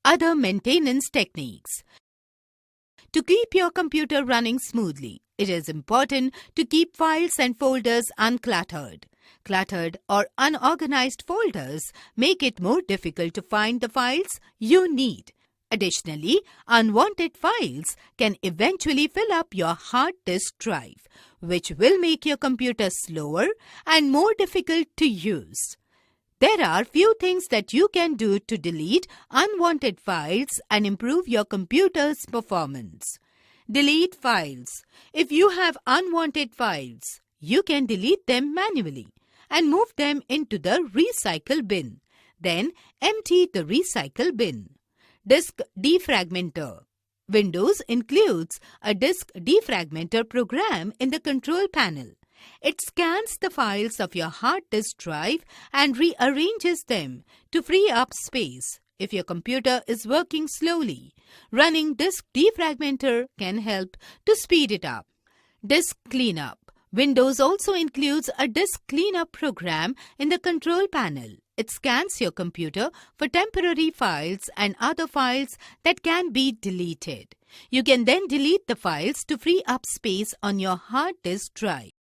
Other maintenance techniques. To keep your computer running smoothly, it is important to keep files and folders uncluttered. Cluttered or unorganized folders make it more difficult to find the files you need. Additionally, unwanted files can eventually fill up your hard disk drive, which will make your computer slower and more difficult to use. There are few things that you can do to delete unwanted files and improve your computer's performance. Delete files. If you have unwanted files, you can delete them manually and move them into the recycle bin. Then empty the recycle bin. Disk defragmenter. Windows includes a disk defragmenter program in the control panel. It scans the files of your hard disk drive and rearranges them to free up space. If your computer is working slowly, running disk defragmenter can help to speed it up. Disk cleanup. Windows also includes a disk cleanup program in the control panel. It scans your computer for temporary files and other files that can be deleted. You can then delete the files to free up space on your hard disk drive.